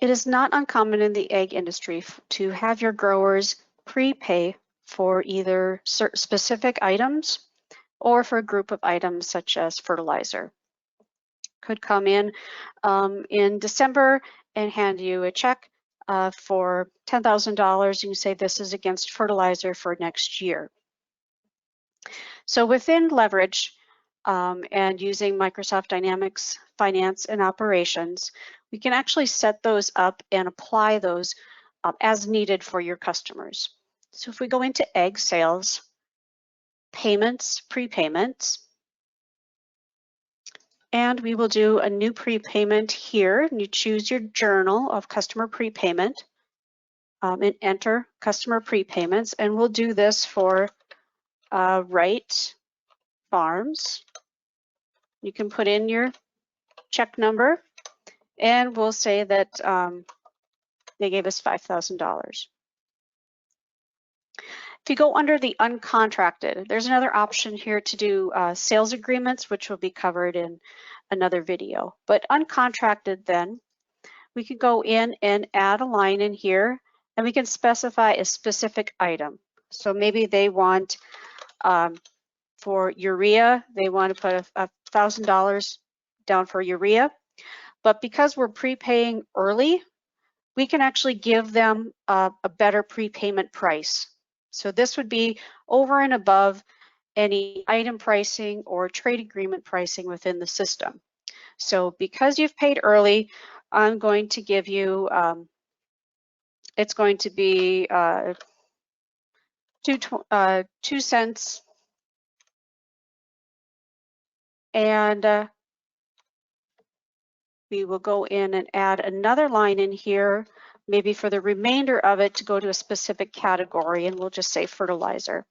It is not uncommon in the egg industry to have your growers prepay for either specific items or for a group of items such as fertilizer. Could come in December and hand you a check for $10,000. You can say this is against fertilizer for next year. So within Levridge and using Microsoft Dynamics Finance and Operations, we can actually set those up and apply those as needed for your customers. So if we go into egg sales, payments, prepayments, and we will do a new prepayment here. And you choose your journal of customer prepayment and enter customer prepayments. And we'll do this for Wright Farms. You can put in your check number and we'll say that they gave us $5,000. If you go under the uncontracted, there's another option here to do sales agreements, which will be covered in another video. But uncontracted, then, we could go in and add a line in here, and we can specify a specific item. So maybe they want, for urea, they want to put $1,000 down for urea. But because we're prepaying early, we can actually give them a better prepayment price. So this would be over and above any item pricing or trade agreement pricing within the system. So because you've paid early, I'm going to give you, it's going to be 2 cents. And we will go in and add another line in here, maybe for the remainder of it to go to a specific category, and we'll just say fertilizer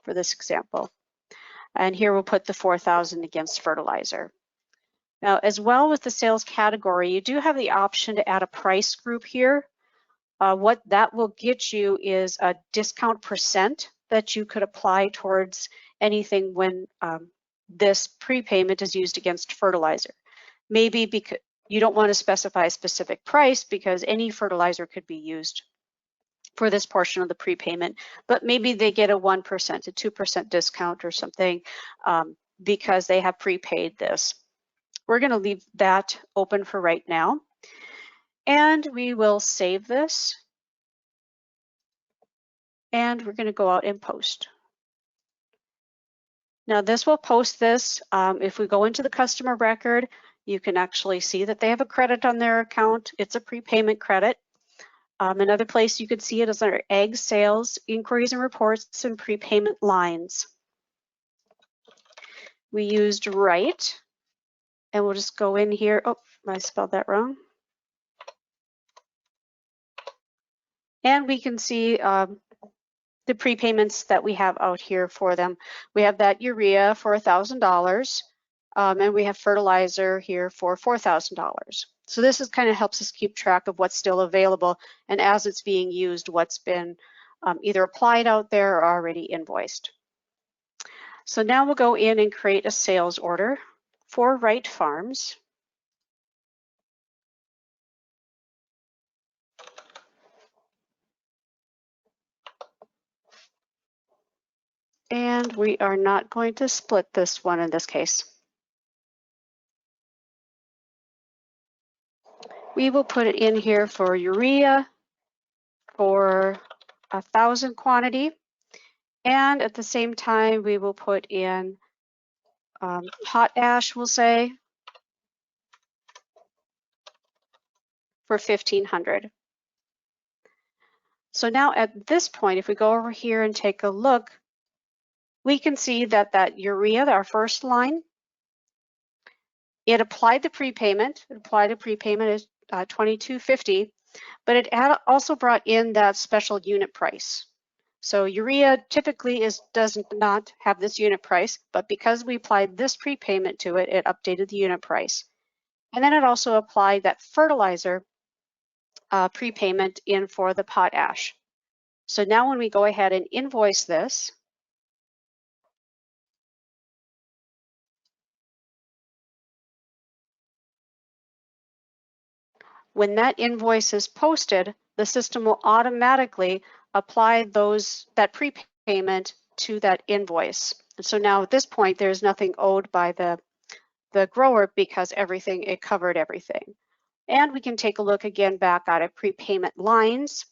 for this example. And here we'll put the 4,000 against fertilizer. Now, as well with the sales category, you do have the option to add a price group here. What that will get you is a discount percent that you could apply towards anything when this prepayment is used against fertilizer. Maybe because you don't want to specify a specific price because any fertilizer could be used for this portion of the prepayment, but maybe they get a 1%, a 2% discount or something because they have prepaid this. We're going to leave that open for right now. And we will save this. And we're going to go out and post. Now this will post this. If we go into the customer record, you can actually see that they have a credit on their account. It's a prepayment credit. Another place you could see it is under egg sales, inquiries and reports, and prepayment lines. We used Wright, and we'll just go in here. Oh, I spelled that wrong. And we can see the prepayments that we have out here for them. We have that urea for $1,000. And we have fertilizer here for $4,000. So this is kind of helps us keep track of what's still available, and as it's being used, what's been either applied out there or already invoiced. So now we'll go in and create a sales order for Wright Farms. And we are not going to split this one in this case. We will put it in here for urea for 1,000 quantity. And at the same time, we will put in potash, we'll say, for 1,500. So now at this point, if we go over here and take a look, we can see that that urea, our first line, it applied the prepayment. It applied a prepayment at $22.50, but it also brought in that special unit price. So urea typically does not have this unit price, but because we applied this prepayment to it, it updated the unit price. And then it also applied that fertilizer prepayment in for the potash. So now when we go ahead and invoice this, when that invoice is posted, the system will automatically apply that prepayment to that invoice. And so now at this point, there's nothing owed by the grower because it covered everything. And we can take a look again back at it, prepayment lines.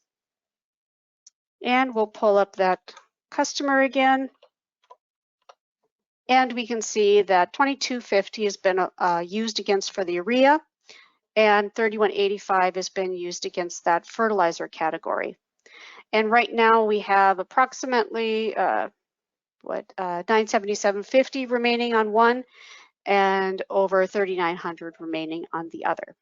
And we'll pull up that customer again. And we can see that 2250 has been used against for the urea, and 3185 has been used against that fertilizer category. And right now we have approximately 977.50 remaining on one and over 3,900 remaining on the other.